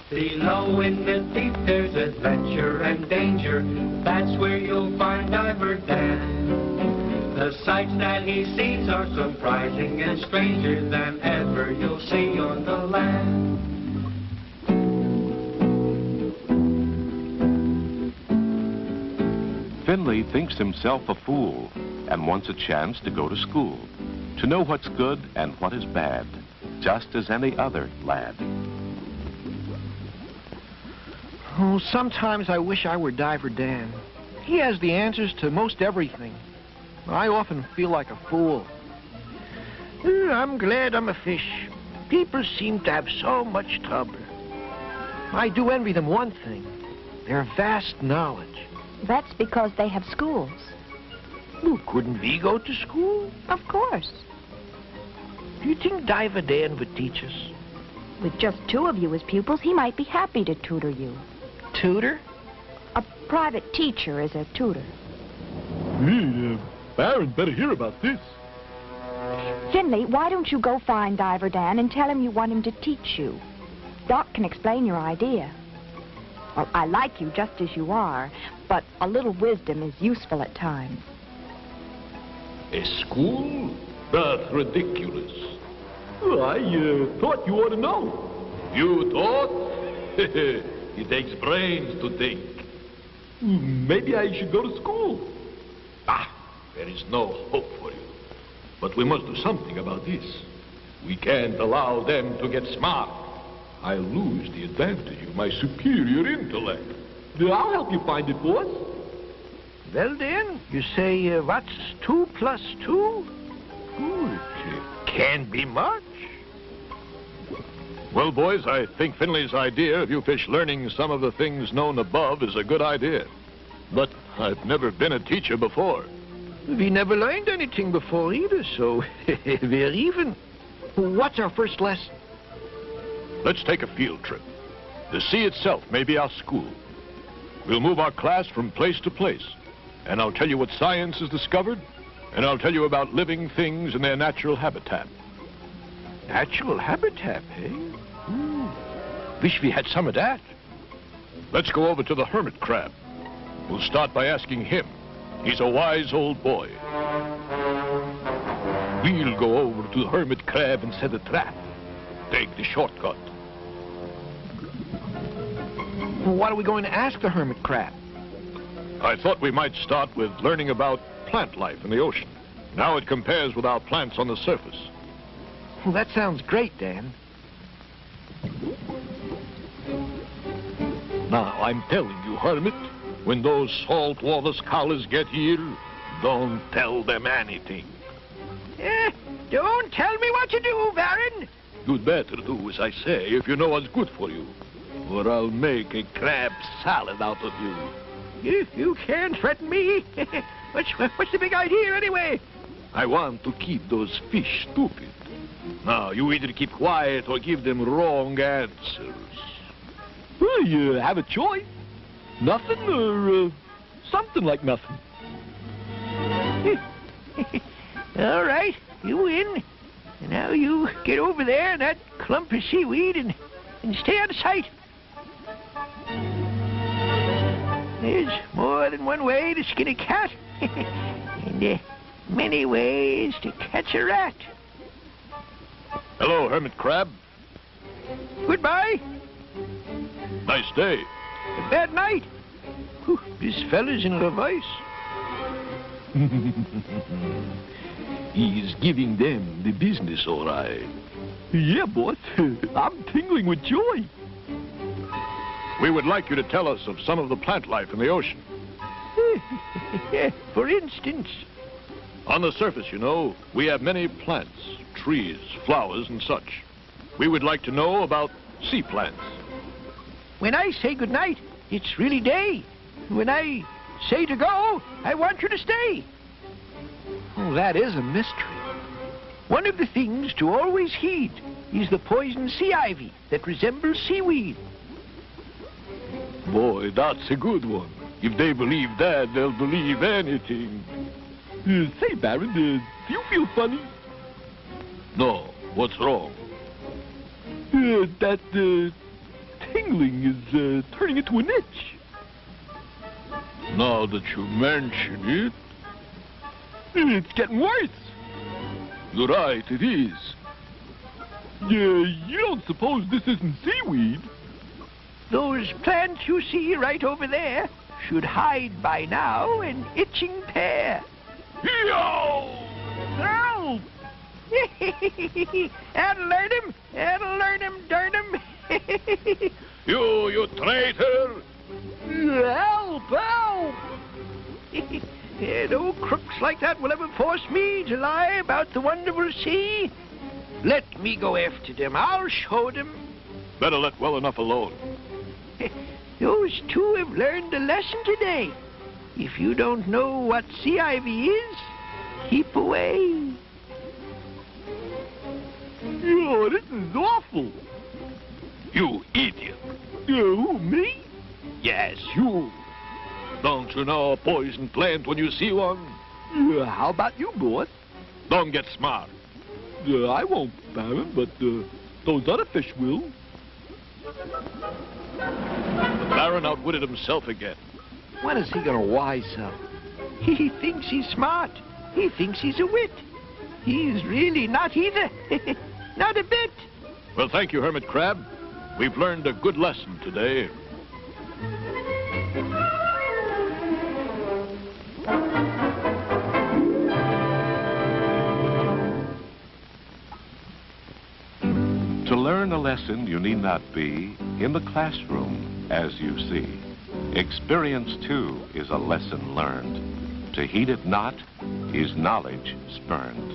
Below in the deep there's adventure and danger. That's where you'll find Diver Dan. The sights that he sees are surprising and stranger than ever you'll see on the land. Finley thinks himself a fool and wants a chance to go to school, to know what's good and what is bad, just as any other lad. Oh, sometimes I wish I were Diver Dan. He has the answers to most everything. I often feel like a fool. I'm glad I'm a fish. People seem to have so much trouble. I do envy them one thing, their vast knowledge. That's because they have schools. Well, couldn't we go to school? Of course. Do you think Diver Dan would teach us? With just 2 of you as pupils, he might be happy to tutor you. Tutor? A private teacher is a tutor. Baron better hear about this. Finley, why don't you go find Diver Dan and tell him you want him to teach you? Doc can explain your idea. Well, I like you just as you are, but a little wisdom is useful at times. A school? That's ridiculous. Well, I thought you ought to know. You thought? It takes brains to think. Maybe I should go to school. There is no hope for you. But we must do something about this. We can't allow them to get smart. I'll lose the advantage of my superior intellect. I'll help you find it, boss. Well, then, you say, what's 2 plus 2? It can't be much. Well, boys, I think Finley's idea of you fish learning some of the things known above is a good idea. But I've never been a teacher before. We never learned anything before either, so we're even. What's our first lesson? Let's take a field trip. The sea itself may be our school. We'll move our class from place to place, and I'll tell you what science has discovered, and I'll tell you about living things in their natural habitat. Natural habitat, eh? Wish we had some of that. Let's go over to the hermit crab. We'll start by asking him. He's a wise old boy. We'll go over to the hermit crab and set a trap. Take the shortcut. What are we going to ask the hermit crab? I thought we might start with learning about plant life in the ocean. How it compares with our plants on the surface. Well, that sounds great, Dan. Now, I'm telling you, Hermit, when those saltwater scholars get here, don't tell them anything. Don't tell me what to do, Baron. You'd better do as I say if you know what's good for you, or I'll make a crab salad out of you. You can't threaten me. What's the big idea, anyway? I want to keep those fish stupid. Now, you either keep quiet or give them wrong answers. Well, you have a choice. Nothing or something like nothing. All right, you win. And now you get over there in that clump of seaweed and stay out of sight. There's more than one way to skin a cat, and many ways to catch a rat. Hello, Hermit Crab. Goodbye. Nice day. A bad night. Whew, this fella's in a vice. He's giving them the business, all right. Yeah, boss. I'm tingling with joy. We would like you to tell us of some of the plant life in the ocean. For instance? On the surface, you know, we have many plants, trees, flowers, and such. We would like to know about sea plants. When I say goodnight, it's really day. When I say to go, I want you to stay. Oh, that is a mystery. One of the things to always heed is the poison sea ivy that resembles seaweed. Boy, that's a good one. If they believe that, they'll believe anything. Say, Baron, do you feel funny? No. What's wrong? tingling is turning into an itch. Now that you mention it, it's getting worse. You're right, it is. You don't suppose this isn't seaweed? Those plants you see right over there should hide by now an itching pair. Yo! Help! That'll learn him, darn him. You traitor! Help! No crooks like that will ever force me to lie about the wonderful sea. Let me go after them. I'll show them. Better let well enough alone. Those two have learned a lesson today. If you don't know what sea ivy is, keep away. Oh, this is awful. You idiot! Who, me? Yes, you. Don't you know a poison plant when you see one? How about you, boss? Don't get smart. I won't, Baron, but those other fish will. The Baron outwitted himself again. When is he going to wise up? He thinks he's smart. He thinks he's a wit. He's really not either. Not a bit. Well, thank you, Hermit Crab. We've learned a good lesson today. To learn a lesson, you need not be in the classroom, as you see. Experience, too, is a lesson learned. To heed it not is knowledge spurned.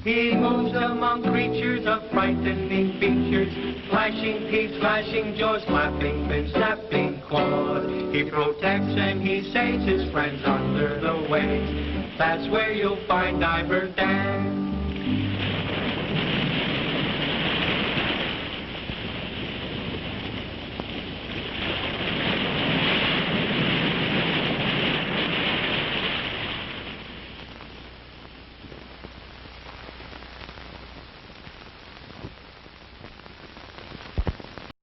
He moves among creatures of frightening features, flashing teeth, flashing jaws, flapping fins, snapping claws. He protects and he saves his friends under the waves. That's where you'll find Diver Dan.